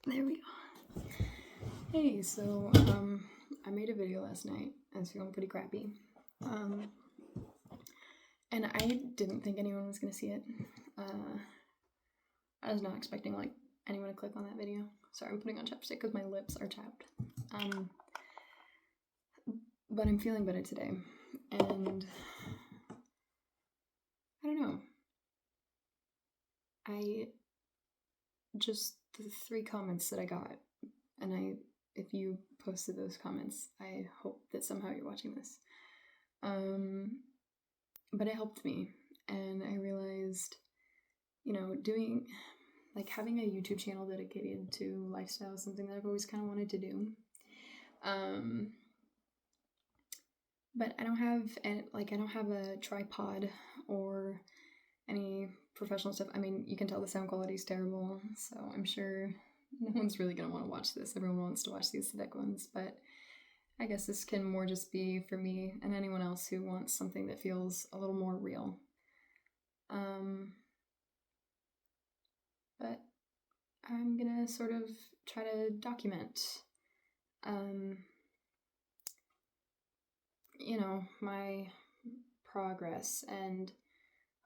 There we go. Hey, so I made a video last night. I was feeling pretty crappy. And I didn't think anyone was gonna see it. I was not expecting like anyone to click on that video. Sorry, I'm putting on chapstick because my lips are chapped. But I'm feeling better today, and I don't know. The 3 comments that I got, and if you posted those comments, I hope that somehow you're watching this. But it helped me, and I realized, having a YouTube channel dedicated to lifestyle is something that I've always kind of wanted to do. But I don't have a tripod or any professional stuff. I mean, you can tell the sound quality is terrible, so I'm sure no one's really going to want to watch this. Everyone wants to watch the aesthetic ones, but I guess this can more just be for me and anyone else who wants something that feels a little more real. But I'm going to sort of try to document, my progress, and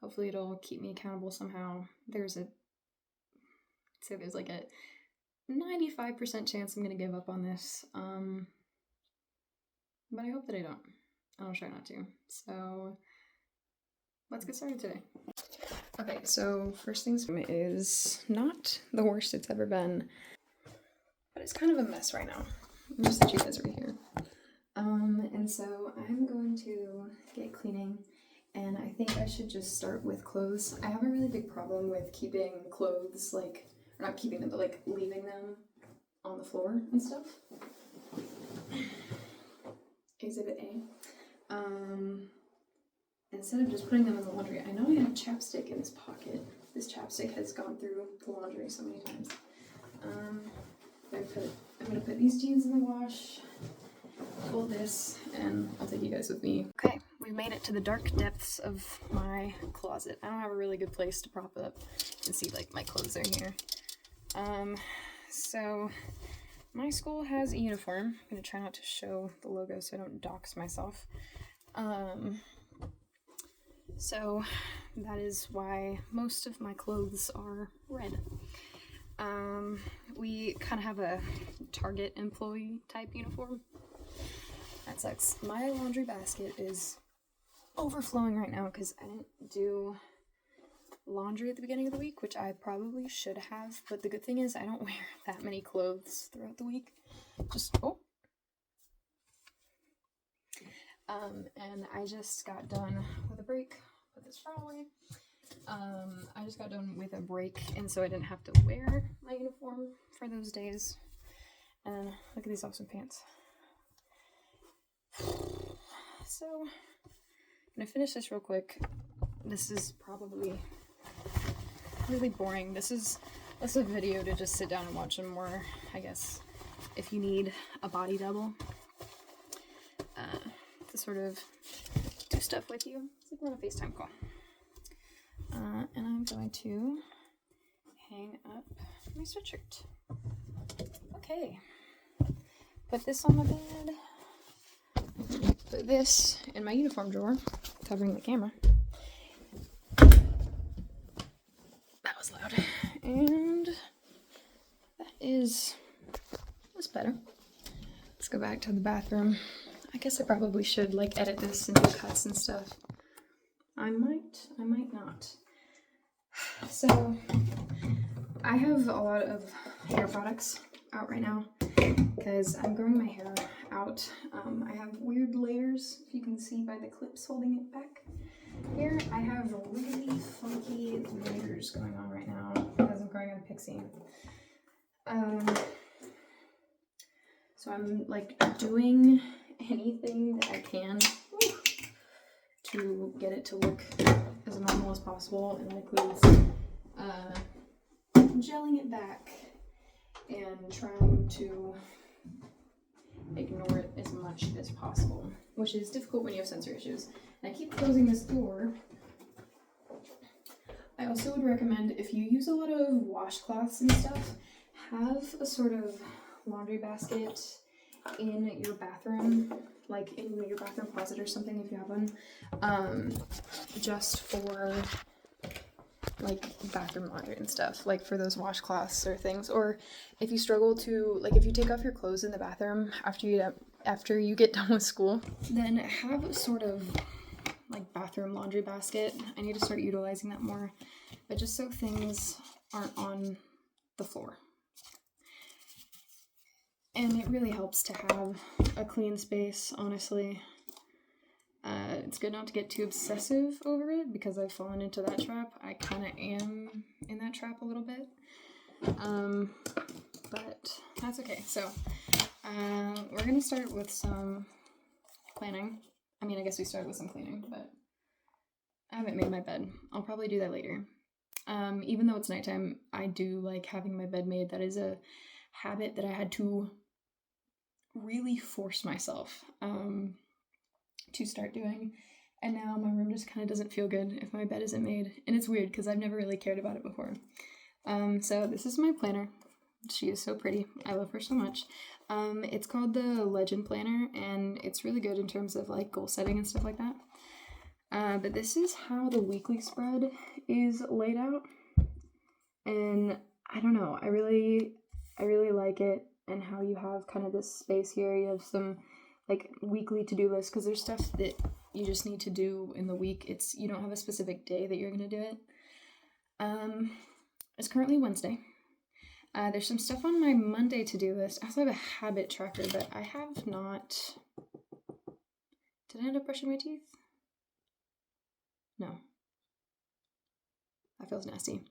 hopefully it'll keep me accountable somehow. There's like a 95% chance I'm going to give up on this, but I hope that I don't. I'll try not to. So let's get started today. Okay, so first things is not the worst it's ever been, but it's kind of a mess right now. I'm just set you guys over here. And so I'm going to get cleaning, and I think I should just start with clothes. I have a really big problem with keeping clothes, not keeping them, but leaving them on the floor and stuff. Exhibit A. Instead of just putting them in the laundry, I know I have chapstick in this pocket. This chapstick has gone through the laundry so many times. I'm gonna put these jeans in the wash, fold this, and I'll take you guys with me. Okay, we've made it to the dark depths of my closet. I don't have a really good place to prop up and see my clothes are here. So my school has a uniform. I'm gonna try not to show the logo so I don't dox myself. So that is why most of my clothes are red. We kind of have a Target employee type uniform. That sucks. My laundry basket is overflowing right now because I didn't do laundry at the beginning of the week, which I probably should have, but the good thing is I don't wear that many clothes throughout the week. And I just got done with a break. Put this far away. I just got done with a break, and so I didn't have to wear my uniform for those days. And look at these awesome pants. So I'm gonna finish this real quick. This is probably really boring. This is a video to just sit down and watch, and more, I guess, if you need a body double to sort of do stuff with you. It's like we're on a FaceTime call. And I'm going to hang up my sweatshirt. Okay. Put this on the bed. Put this in my uniform drawer, covering the camera. That was loud. And that's better. Let's go back to the bathroom. I guess I probably should edit this and do cuts and stuff. I might not. So I have a lot of hair products out right now because I'm growing my hair out. I have weird layers, if you can see by the clips holding it back. Here I have really funky layers going on right now because I'm growing a pixie. So I'm doing anything that I can to get it to look as normal as possible, and that includes gelling it back and trying to ignore it as much as possible, which is difficult when you have sensory issues. And I keep closing this door. I also would recommend, if you use a lot of washcloths and stuff, have a sort of laundry basket in your bathroom, like in your bathroom closet or something if you have one, just for like bathroom laundry and stuff, like for those washcloths or things. Or if you struggle to, like, if you take off your clothes in the bathroom after you get done with school, then have a sort of like bathroom laundry basket. I need to start utilizing that more, but just so things aren't on the floor. And it really helps to have a clean space, honestly. It's good not to get too obsessive over it, because I've fallen into that trap. I kind of am in that trap a little bit. But that's okay. So, we're going to start with some planning. I mean, I guess we started with some cleaning, but I haven't made my bed. I'll probably do that later. Even though it's nighttime, I do like having my bed made. That is a habit that I had to really force myself to start doing, and now my room just kind of doesn't feel good if my bed isn't made, and it's weird because I've never really cared about it before. So this is my planner. She is so pretty. I love her so much. It's called the Legend Planner, and it's really good in terms of like goal setting and stuff like that. But this is how the weekly spread is laid out, and I don't know, I really like it, and how you have kind of this space here. You have some like weekly to-do lists, because there's stuff that you just need to do in the week. You don't have a specific day that you're gonna do it. It's currently Wednesday. There's some stuff on my Monday to-do list. I also have a habit tracker, but I have not. Did I end up brushing my teeth? No. That feels nasty.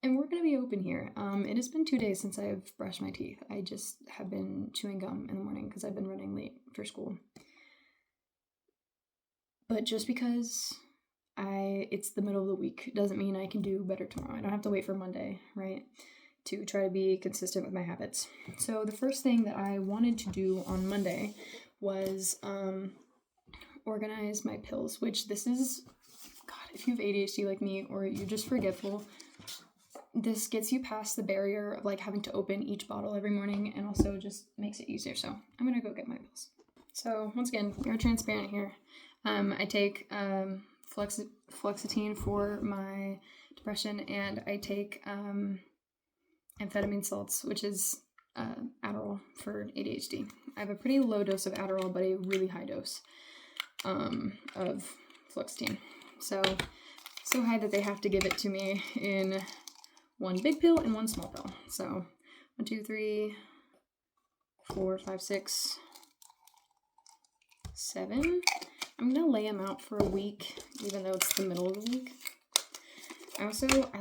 And we're going to be open here. It has been 2 days since I've brushed my teeth. I just have been chewing gum in the morning because I've been running late for school. But just because it's the middle of the week doesn't mean I can do better tomorrow. I don't have to wait for Monday, right, to try to be consistent with my habits. So the first thing that I wanted to do on Monday was organize my pills, which this is, God, if you have ADHD like me, or you're just forgetful, this gets you past the barrier of like having to open each bottle every morning, and also just makes it easier. So I'm gonna go get my pills. So once again, we are transparent here. I take fluoxetine for my depression, and I take amphetamine salts, which is Adderall for ADHD. I have a pretty low dose of Adderall, but a really high dose of fluoxetine. So high that they have to give it to me in one big pill and one small pill. So 1, 2, 3, 4, 5, 6, 7. I'm gonna lay them out for a week, even though it's the middle of the week. I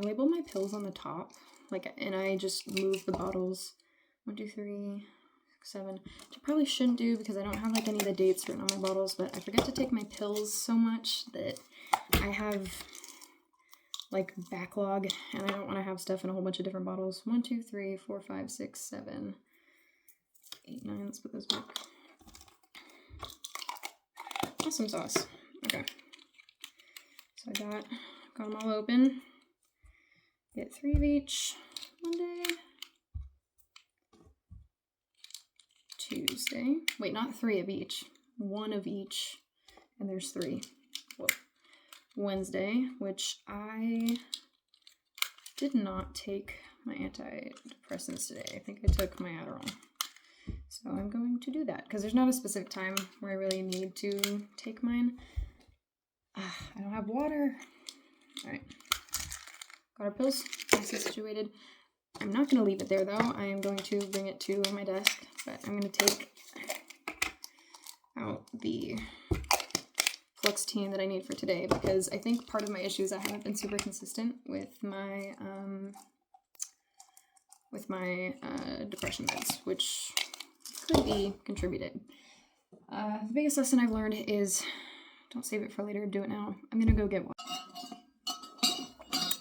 label my pills on the top, like, and I just move the bottles 1, 2, 3, 6, 7. Which I probably shouldn't do because I don't have like any of the dates written on my bottles, but I forget to take my pills so much that I have like backlog, and I don't want to have stuff in a whole bunch of different bottles. 1, 2, 3, 4, 5, 6, 7, 8, 9. Let's put those back. Awesome sauce. Okay. So I got them all open. Get 3 of each. Monday, Tuesday. Wait, not 3 of each. 1 of each. And there's 3. Whoa. Wednesday, which I did not take my antidepressants today. I think I took my Adderall. So I'm going to do that because there's not a specific time where I really need to take mine. I don't have water. All right. Got our pills. Nice and situated. I'm not going to leave it there though. I am going to bring it to my desk, but I'm going to take out the fluoxetine that I need for today, because I think part of my issue is I haven't been super consistent with my depression meds, which could be contributed. The biggest lesson I've learned is don't save it for later, do it now. I'm gonna go get one.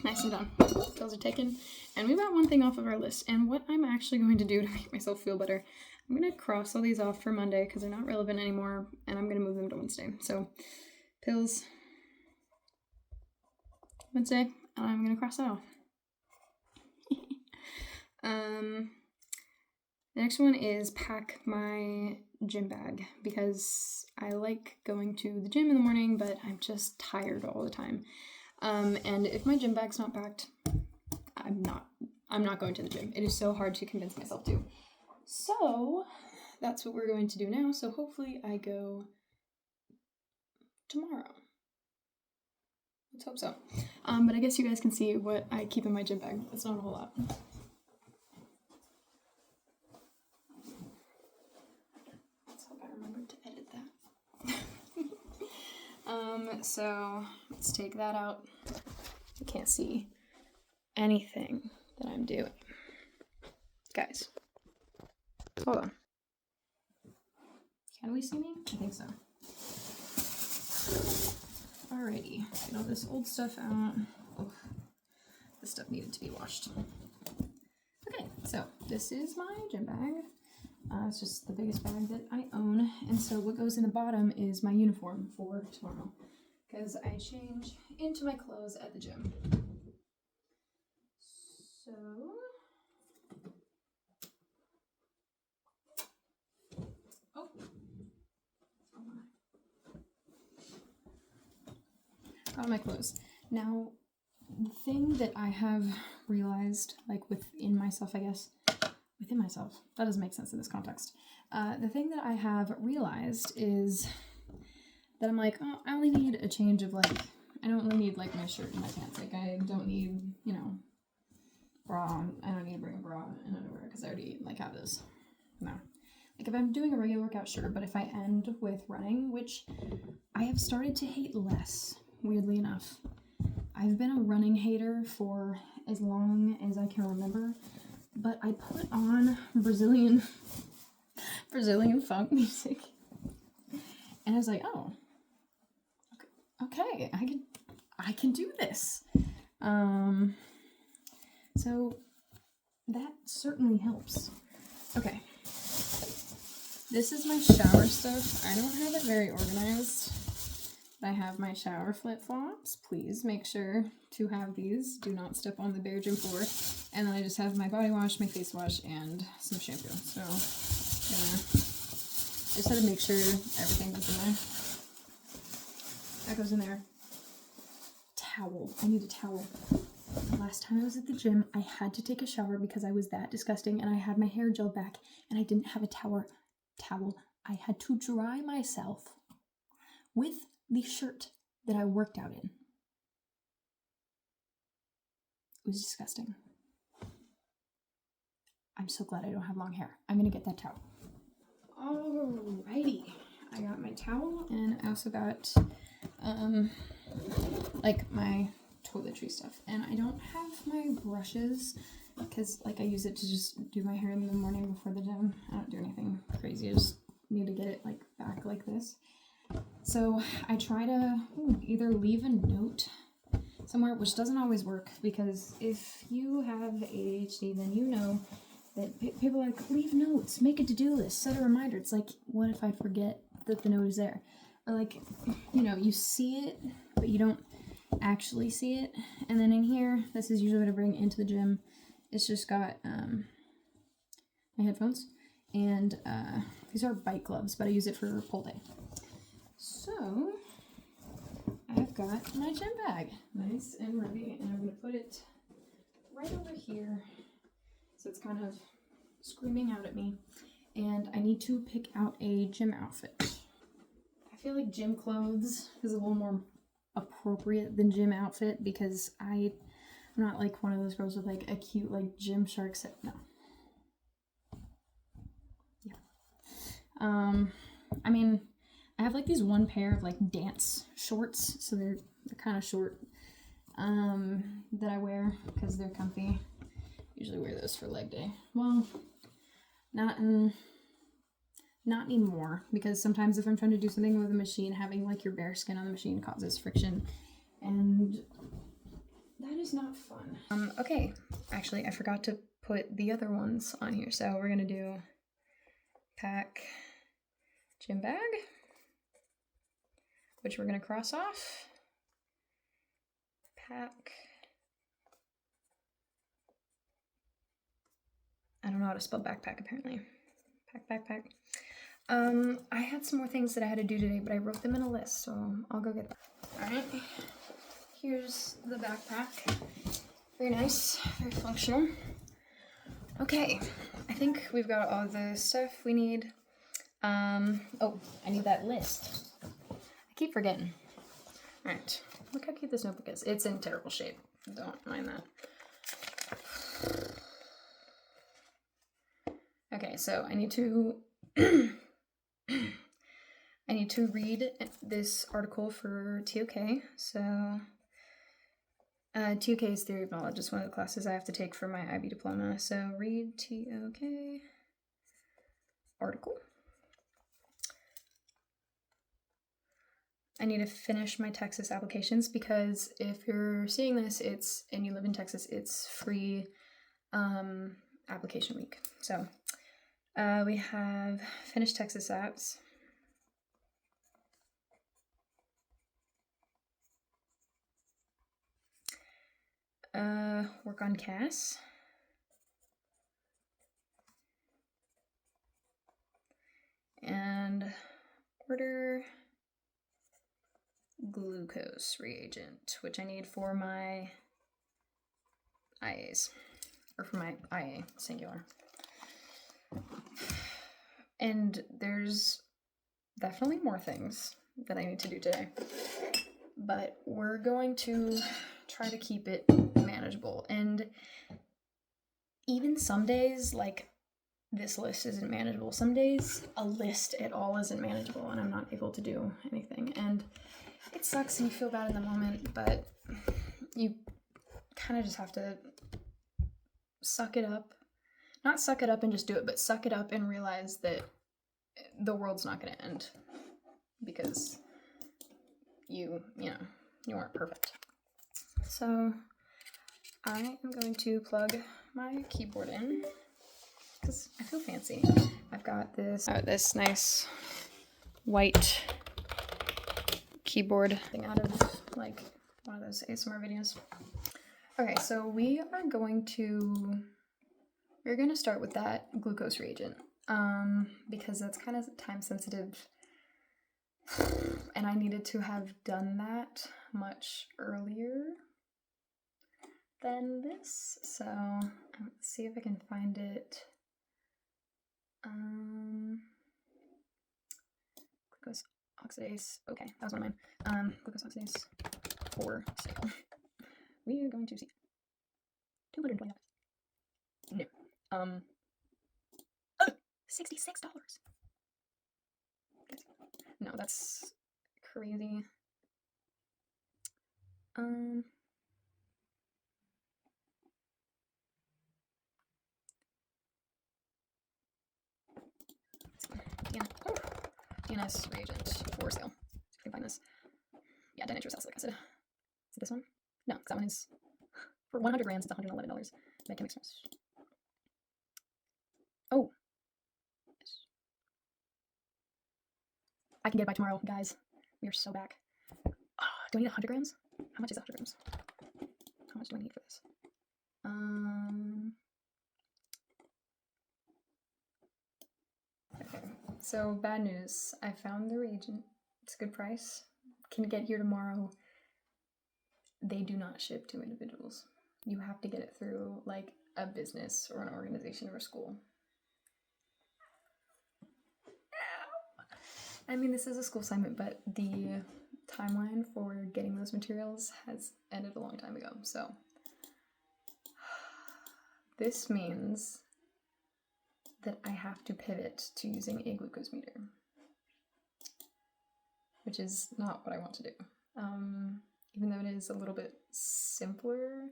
Nicely done. Pills are taken, and we've got one thing off of our list. And what I'm actually going to do to make myself feel better, I'm gonna cross all these off for Monday because they're not relevant anymore, and I'm gonna move them to Wednesday. So pills Wednesday, and I'm gonna cross that off. The next one is pack my gym bag, because I like going to the gym in the morning, but I'm just tired all the time. And if my gym bag's not packed, I'm not going to the gym. It is so hard to convince myself to. So that's what we're going to do now. So hopefully I go tomorrow. Let's hope so. But I guess you guys can see what I keep in my gym bag. It's not a whole lot. Let's hope I remember to edit that. So let's take that out. You can't see anything that I'm doing. Guys, hold on. Can we see me? I think so. Alrighty, get all this old stuff out. Oh, this stuff needed to be washed. Okay, so this is my gym bag. It's just the biggest bag that I own. And so what goes in the bottom is my uniform for tomorrow, because I change into my clothes at the gym. So got my clothes. Now, the thing that I have realized, like within myself, I guess, within myself, that doesn't make sense in this context. The thing that I have realized is that I'm like, oh, I only need a change of, like, I don't only need, like, my shirt and my pants. Like, I don't need, you know, bra. I don't need to bring a bra and underwear, because I already, like, have this. No. Like, if I'm doing a regular workout, sure, but if I end with running, which I have started to hate less, weirdly enough. I've been a running hater for as long as I can remember, but I put on Brazilian funk music, and I was like, oh, okay, I can do this. So that certainly helps. Okay, this is my shower stuff. I don't have it very organized. I have my shower flip-flops. Please make sure to have these. Do not step on the bare gym floor. And then I just have my body wash, my face wash, and some shampoo. So, yeah. I just had to make sure everything was in there. That goes in there. Towel. I need a towel. The last time I was at the gym, I had to take a shower because I was that disgusting, and I had my hair gel back, and I didn't have a towel. I had to dry myself with the shirt that I worked out in. It was disgusting. I'm so glad I don't have long hair. I'm gonna get that towel. Alrighty. I got my towel, and I also got like my toiletry stuff. And I don't have my brushes because like I use it to just do my hair in the morning before the gym. I don't do anything crazy. I just need to get it like back like this. So I try to either leave a note somewhere, which doesn't always work, because if you have ADHD, then you know that people are like, leave notes, make a to-do list, set a reminder. It's like, what if I forget that the note is there? Or like, you know, you see it, but you don't actually see it. And then in here, this is usually what I bring into the gym. It's just got my headphones, and these are bike gloves, but I use it for pole day. So, I've got my gym bag, nice and ready, and I'm going to put it right over here, so it's kind of screaming out at me, and I need to pick out a gym outfit. I feel like gym clothes is a little more appropriate than gym outfit, because I'm not like one of those girls with like a cute like gym shark set. No. Yeah. I mean, I have like these one pair of like dance shorts, so they're kind of short, that I wear because they're comfy. Usually wear those for leg day. Well, not anymore, because sometimes if I'm trying to do something with a machine, having like your bare skin on the machine causes friction, and that is not fun. Okay, actually I forgot to put the other ones on here, so we're gonna do pack gym bag, which we're gonna cross off, pack, I don't know how to spell backpack, apparently. Backpack. I had some more things that I had to do today, but I wrote them in a list, so I'll go get them. Alright, here's the backpack. Very nice, very functional. Okay, I think we've got all the stuff we need. Oh, I need that list. I keep forgetting. Alright, look how cute this notebook is. It's in terrible shape, don't mind that. Okay, so I need to I need to read this article for TOK. So TOK is Theory of Knowledge. It's one of the classes I have to take for my IB diploma. So read TOK article. I need to finish my Texas applications because if you're seeing this, and you live in Texas, it's free application week. So we have finished Texas apps. Work on CAS. And order glucose reagent, which I need for my IAs, or for my IA singular. And there's definitely more things that I need to do today, but we're going to try to keep it manageable. And even some days, like, this list isn't manageable. Some days a list at all isn't manageable and I'm not able to do anything. And it sucks and you feel bad in the moment, but you kind of just have to suck it up. Not suck it up and just do it, but suck it up and realize that the world's not going to end because you aren't perfect. So I am going to plug my keyboard in because I feel fancy. I've got this nice white keyboard thing out of like one of those ASMR videos. Okay, so we're going to start with that glucose reagent because that's kind of time sensitive and I needed to have done that much earlier than this. So let's see if I can find it. Glucose oxidase. Okay, that was one of mine. Glucose oxidase for sale. We are going to see $220. No. $66. No, that's crazy. DNS reagent for sale. If you can find this. Yeah, dinitrosalicylic acid. Is it this one? No, because that one is for 100 grams. It's $111. Make him express. Oh, I can get it by tomorrow, guys. We are so back. Do I need 100 grams? How much is 100 grams? How much do I need for this? Okay, so bad news. I found the reagent. It's a good price. Can get here tomorrow. They do not ship to individuals. You have to get it through like a business or an organization or a school. I mean, this is a school assignment, but the timeline for getting those materials has ended a long time ago, so this means that I have to pivot to using a glucose meter, which is not what I want to do. Even though it is a little bit simpler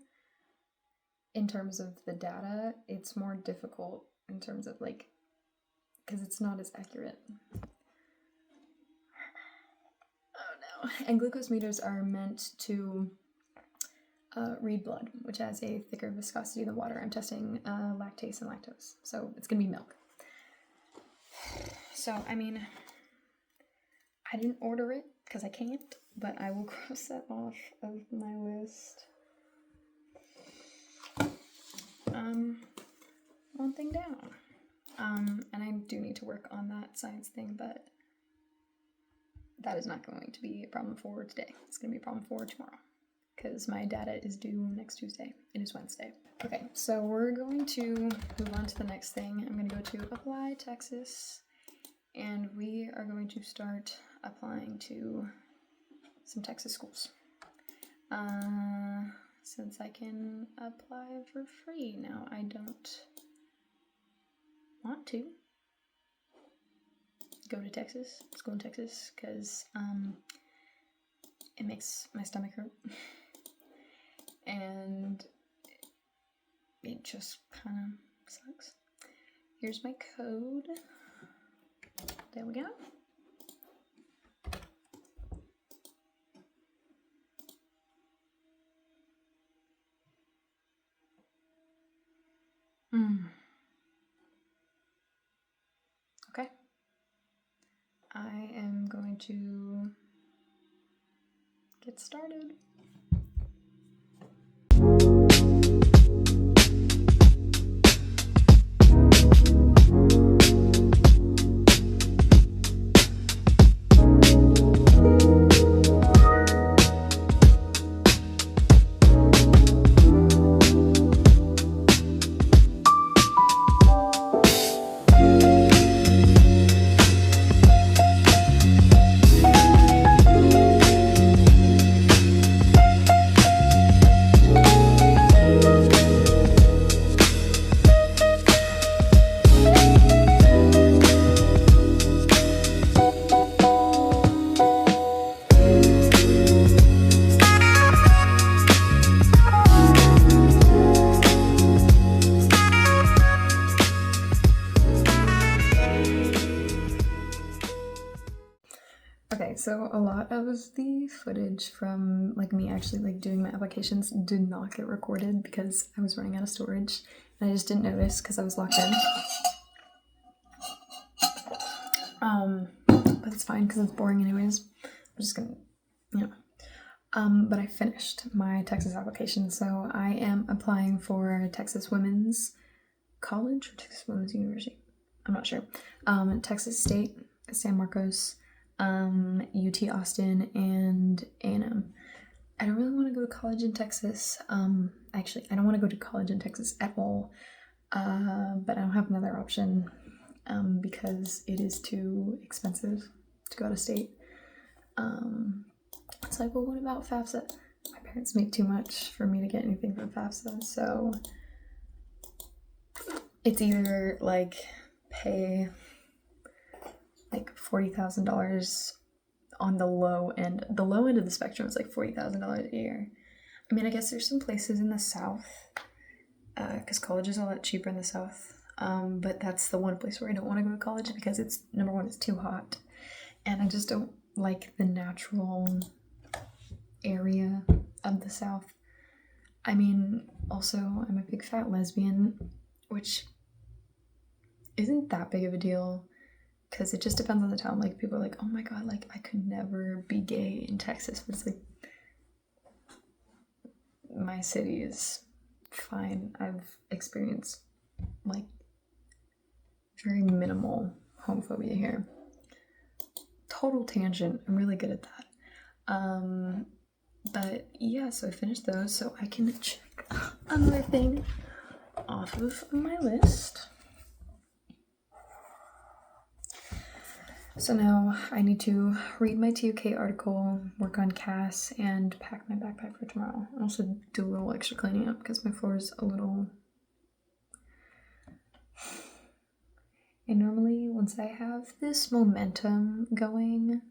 in terms of the data, it's more difficult in terms of like, because it's not as accurate. Oh no. And glucose meters are meant to read blood, which has a thicker viscosity than water. I'm testing lactase and lactose, so it's gonna be milk. So, I mean, I didn't order it because I can't, but I will cross that off of my list. one thing down. And I do need to work on that science thing, but that is not going to be a problem for today. It's going to be a problem for tomorrow, because my data is due next Tuesday. It is Wednesday. Okay, so we're going to move on to the next thing. I'm going to go to Apply Texas, and we are going to start applying to some Texas schools. Since I can apply for free now, I don't want to go to Texas, school in Texas, because it makes my stomach hurt. And it just kind of sucks. Here's my code. There we go. Okay. I am going to get started. Okay, so a lot of the footage from like me actually like doing my applications did not get recorded because I was running out of storage, and I just didn't notice because I was locked in. But it's fine because it's boring anyways. I'm just gonna, you know. But I finished my Texas application, so I am applying for Texas Women's College or Texas Women's University. I'm not sure. Texas State, San Marcos, UT Austin, and A&M. I don't really want to go to college in Texas. Actually, I don't want to go to college in Texas at all. But I don't have another option because it is too expensive to go out of state. It's like, well, what about FAFSA? My parents make too much for me to get anything from FAFSA, so it's either like pay like $40,000 on the low end. The low end of the spectrum is like $40,000 a year. I mean, I guess there's some places in the South, because college is a lot cheaper in the South. But that's the one place where I don't want to go to college because it's, number one, it's too hot, and I just don't like the natural area of the South. I mean, also, I'm a big fat lesbian, which isn't that big of a deal because it just depends on the town. Like, people are like, oh my god, like, I could never be gay in Texas, but it's like, my city is fine. I've experienced like very minimal homophobia here. Total tangent. I'm really good at that. But yeah, so I finished those, so I can check another thing off of my list. So now I need to read my TUK article, work on CAS, and pack my backpack for tomorrow. And also do a little extra cleaning up because my floor is a little... And normally once I have this momentum going,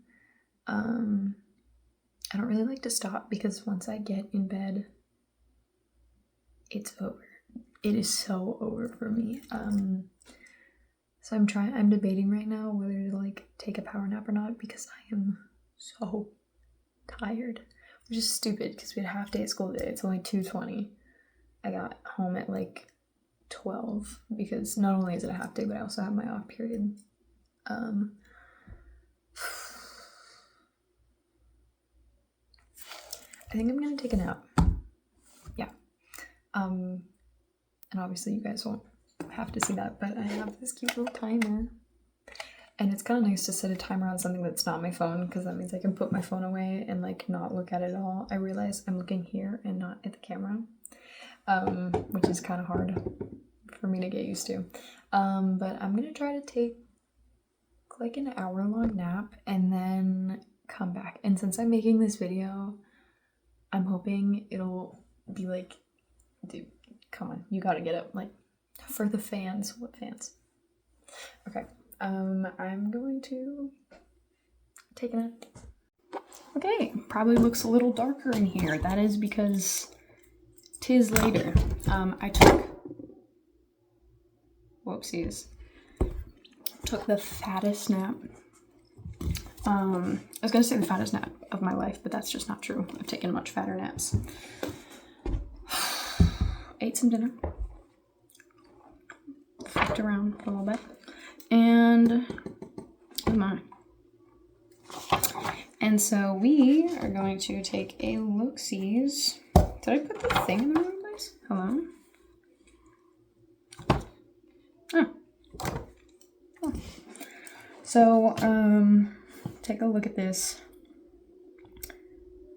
I don't really like to stop because once I get in bed, it's over. It is so over for me. So I'm debating right now whether to like take a power nap or not because I am so tired. Which is stupid because we had a half day at school today. It's only 2:20. I got home at like 12 because not only is it a half day, but I also have my off period. I think I'm gonna take a nap. Yeah. And obviously you guys won't have to see that, but I have this cute little timer. And it's kind of nice to set a timer on something that's not my phone, because that means I can put my phone away and like not look at it at all. I realize I'm looking here and not at the camera, which is kind of hard for me to get used to. But I'm gonna try to take like an hour-long nap and then come back. And since I'm making this video, I'm hoping it'll be like, dude, come on, you gotta get up, like, for the fans. What fans? Okay. I'm going to take a nap. Okay, probably looks a little darker in here. That is because 'tis later. I took, whoopsies, took the fattest nap. I was gonna say the fattest nap of my life, but that's just not true. I've taken much fatter naps. Ate some dinner. Fucked around for a little bit. And oh my. And so we are going to take a look-sees. Did I put the thing in the wrong place? Hello? Oh. So, take a look at this.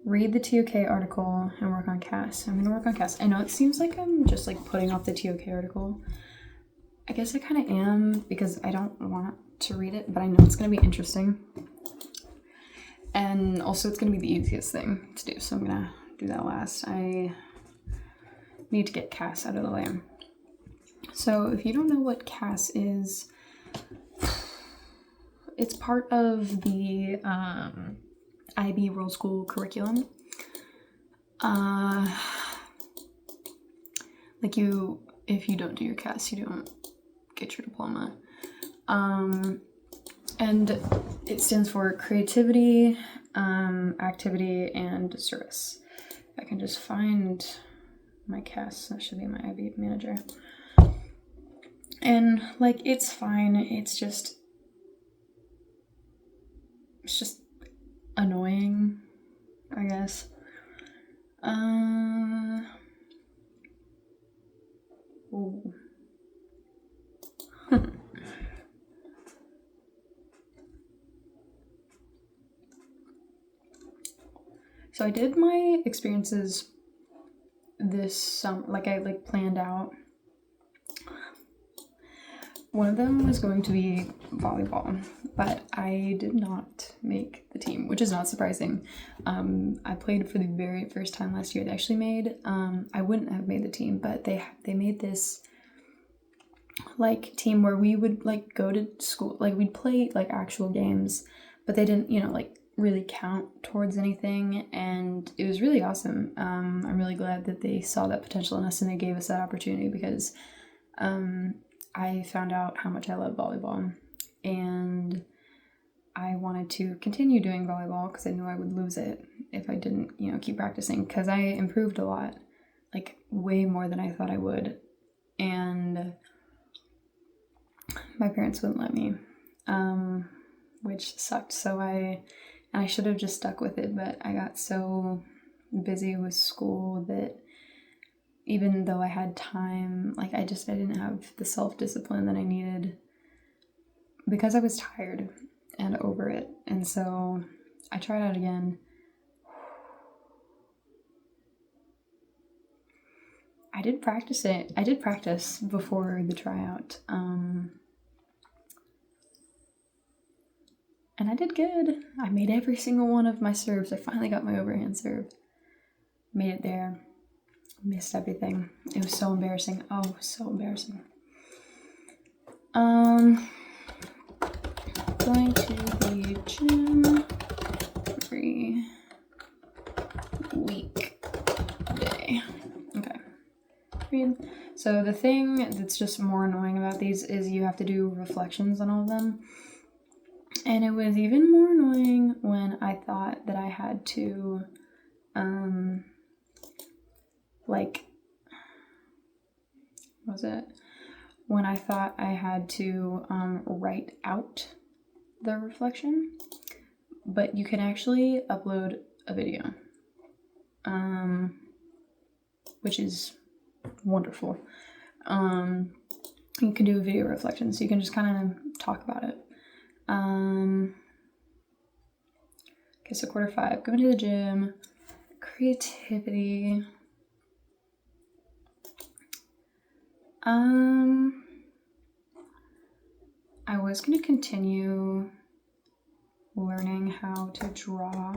Read the TOK article and work on CAS. I'm gonna work on CAS. I know it seems like I'm just like putting off the TOK article. I guess I kind of am, because I don't want to read it, but I know it's going to be interesting. And also it's going to be the easiest thing to do, so I'm going to do that last. I need to get CAS out of the way. So if you don't know what CAS is, it's part of the IB World School curriculum. Like if you don't do your CAS, you don't get your diploma. And it stands for creativity, activity, and service. If I can just find my CAS, that should be my IB manager. And like, it's fine, it's just annoying, I guess. Ooh. So I did my experiences this summer, like I planned out. One of them was going to be volleyball, but I did not make the team, which is not surprising. I played for the very first time last year. They actually made, I wouldn't have made the team, but they made this like team where we would like go to school, like we'd play like actual games, but they didn't, like really count towards anything, and it was really awesome. I'm really glad that they saw that potential in us and they gave us that opportunity, because I found out how much I love volleyball, and I wanted to continue doing volleyball because I knew I would lose it if I didn't, keep practicing, because I improved a lot, like way more than I thought I would, and my parents wouldn't let me, which sucked. So I should have just stuck with it, but I got so busy with school that even though I had time, like I didn't have the self-discipline that I needed, because I was tired and over it. And so I tried out again. I did practice it. I did practice before the tryout. And I did good. I made every single one of my serves. I finally got my overhand serve. Made it there. Missed everything. It was so embarrassing. Oh, so embarrassing. Going to the gym every weekday. Okay. So the thing that's just more annoying about these is you have to do reflections on all of them. And it was even more annoying when I thought that I had to, when I thought I had to write out the reflection, but you can actually upload a video, which is wonderful. you can do a video reflection, so you can just kind of talk about it. Okay, so quarter 5, going to the gym, creativity. I was going to continue learning how to draw,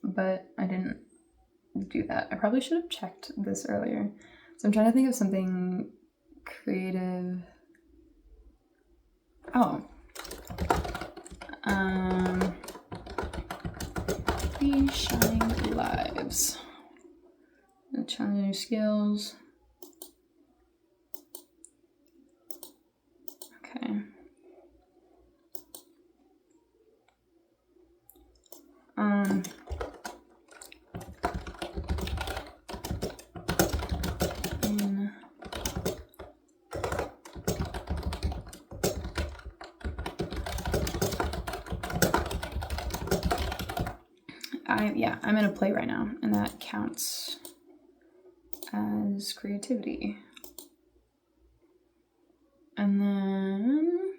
but I didn't do that. I probably should have checked this earlier. So I'm trying to think of something creative. Oh. We shine lives. Challenge your skills. Okay. I'm in a play right now, and that counts as creativity. And then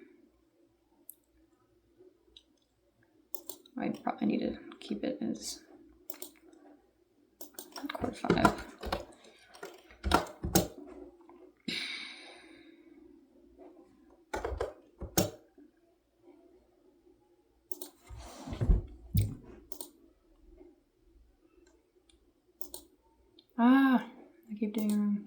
I probably need to keep it as quarter 5. I keep doing it wrong.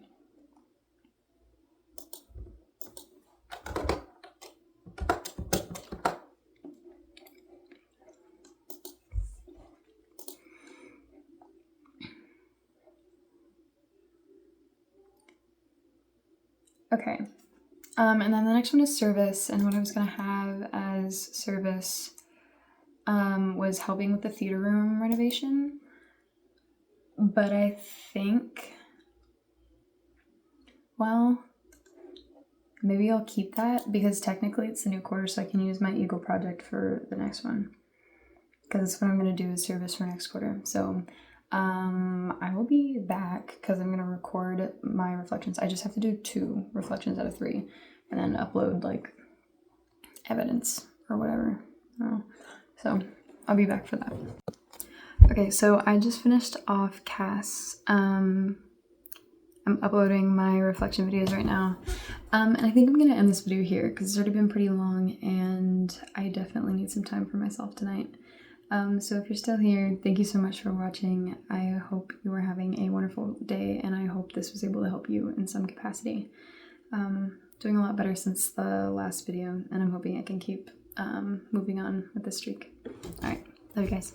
Okay, and then the next one is service, and what I was gonna have as service was helping with the theater room renovation, but I think, well, maybe I'll keep that because technically it's the new quarter, so I can use my Eagle project for the next one, because that's what I'm gonna do is service for next quarter. So I will be back because I'm gonna record my reflections. I just have to do 2 reflections out of 3 and then upload like evidence or whatever. So I'll be back for that. Okay, so I just finished off casts. I'm uploading my reflection videos right now. And I think I'm gonna end this video here because it's already been pretty long and I definitely need some time for myself tonight. So if you're still here, thank you so much for watching. I hope you are having a wonderful day and I hope this was able to help you in some capacity. Doing a lot better since the last video and I'm hoping I can keep moving on with this streak. Alright, love you guys.